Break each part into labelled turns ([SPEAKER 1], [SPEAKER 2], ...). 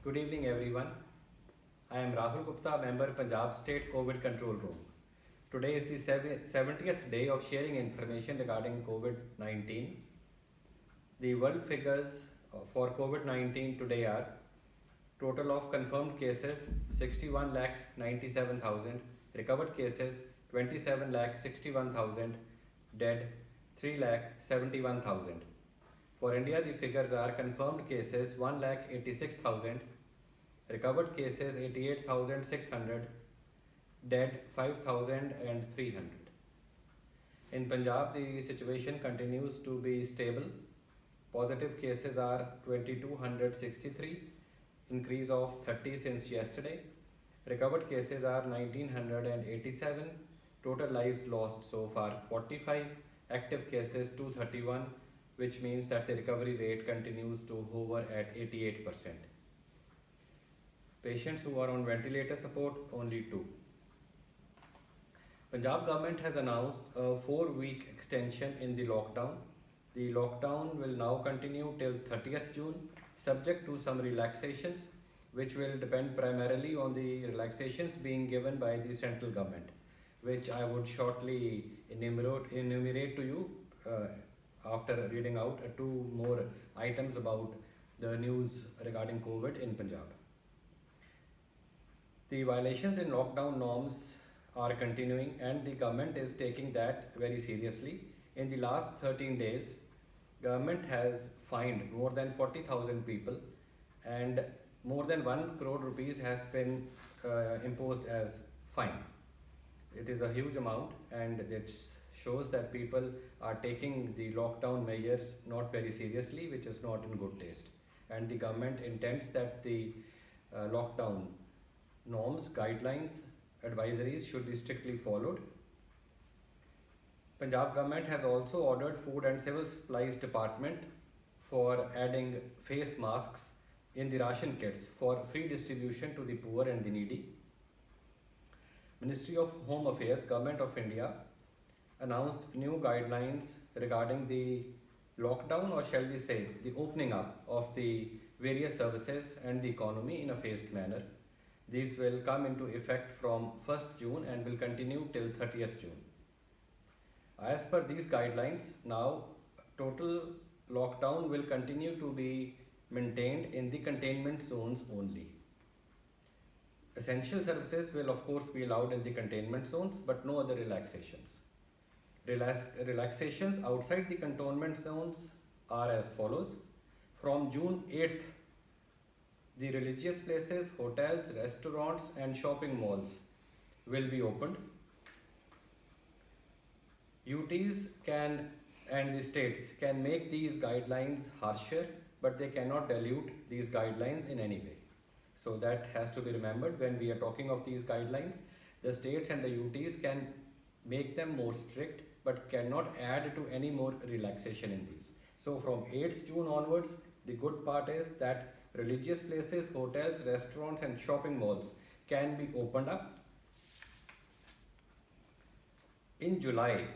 [SPEAKER 1] Good evening, everyone. I am Rahul Gupta, member Punjab State COVID Control Room. Today is the 70th day of sharing information regarding COVID 19. The world figures for COVID 19 today are total of confirmed cases 61 lakh 97,000, recovered cases 27 lakh 61,000, dead 3 lakh 71,000. For India, the figures are confirmed cases 1 lakh 86,000, recovered cases 88,600, dead 5,300. In Punjab, the situation continues to be stable. Positive cases are 2,263, increase of 30 since yesterday. Recovered cases are 1,987. Total lives lost so far 45. Active cases 231, which means that the recovery rate continues to hover at 88%. Patients who are on ventilator support only 2. Punjab government has announced a 4-week extension in the lockdown. The lockdown will now continue till 30th June, subject to some relaxations, which will depend primarily on the relaxations being given by the central government, which I would shortly enumerate to you after reading out 2 more items about the news regarding COVID in Punjab. The violations in lockdown norms are continuing and the government is taking that very seriously. In the last 13 days, government has fined more than 40,000 people and more than 1 crore rupees has been imposed as fine. It is a huge amount and it shows that people are taking the lockdown measures not very seriously, which is not in good taste. And the government intends that the lockdown norms, guidelines, advisories should be strictly followed. Punjab government has also ordered Food and Civil Supplies Department for adding face masks in the ration kits for free distribution to the poor and the needy. Ministry of Home Affairs, Government of India announced new guidelines regarding the lockdown, or shall we say the opening up of the various services and the economy in a phased manner. These will come into effect from 1st June and will continue till 30th June. As per these guidelines, now total lockdown will continue to be maintained in the containment zones only. Essential services will of course be allowed in the containment zones, but no other relaxations. Relaxations outside the containment zones are as follows. From June 8th, the religious places, hotels, restaurants and shopping malls will be opened. UTs can and the states can make these guidelines harsher, but they cannot dilute these guidelines in any way. So that has to be remembered when we are talking of these guidelines. The states and the UTs can make them more strict, but cannot add to any more relaxation in these. So from 8th June onwards, the good part is that religious places, hotels, restaurants and shopping malls can be opened up. In July,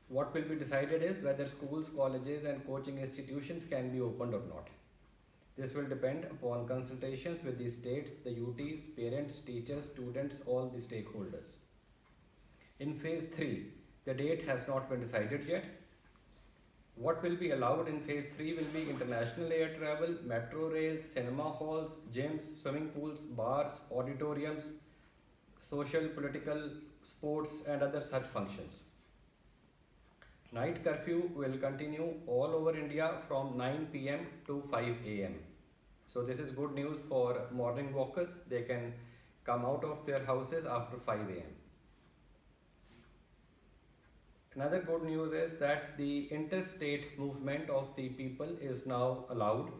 [SPEAKER 1] what will be decided is whether schools, colleges and coaching institutions can be opened or not. This will depend upon consultations with the states, the UTs, parents, teachers, students, all the stakeholders. In phase 3, the date has not been decided yet. What will be allowed in phase 3 will be international air travel, metro rails, cinema halls, gyms, swimming pools, bars, auditoriums, social, political, sports and other such functions. Night curfew will continue all over India from 9 p.m. to 5 a.m. So this is good news for morning walkers. They can come out of their houses after 5 a.m. Another good news is that the interstate movement of the people is now allowed.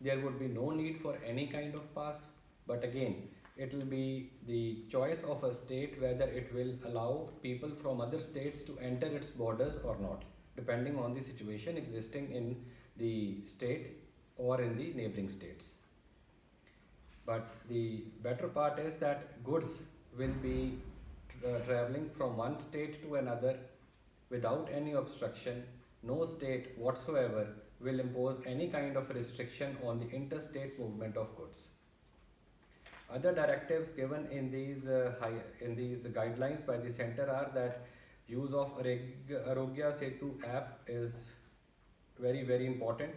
[SPEAKER 1] There would be no need for any kind of pass, but again, it will be the choice of a state whether it will allow people from other states to enter its borders or not, depending on the situation existing in the state or in the neighboring states. But the better part is that goods will be traveling from one state to another without any obstruction. No state whatsoever will impose any kind of restriction on the interstate movement of goods. Other directives given in these guidelines by the center are that use of Arogya Setu app is very important.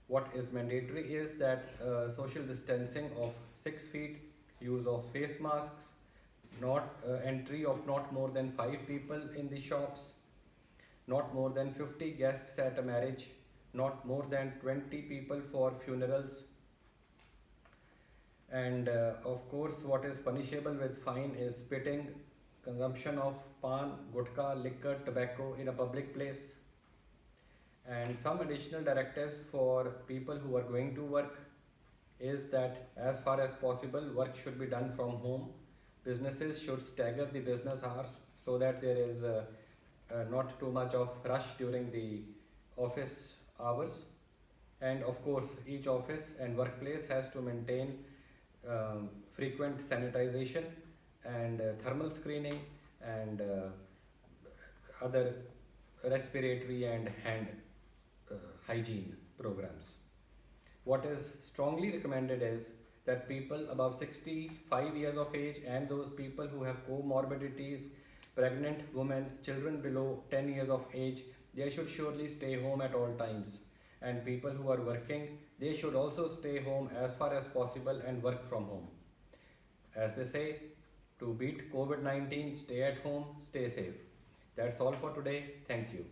[SPEAKER 1] What is mandatory is that social distancing of 6 feet, use of face masks, not entry of not more than 5 people in the shops, not more than 50 guests at a marriage, not more than 20 people for funerals, and of course, what is punishable with fine is spitting, consumption of pan, gutka, liquor, tobacco in a public place, and some additional directives for people who are going to work is that as far as possible, work should be done from home. Businesses should stagger the business hours so that there is not too much of rush during the office hours. And of course, each office and workplace has to maintain frequent sanitization and thermal screening and other respiratory and hand hygiene programs. What is strongly recommended is that people above 65 years of age and those people who have comorbidities, pregnant women, children below 10 years of age, they should surely stay home at all times. And people who are working, they should also stay home as far as possible and work from home. As they say, to beat COVID-19, stay at home, stay safe. That's all for today. Thank you.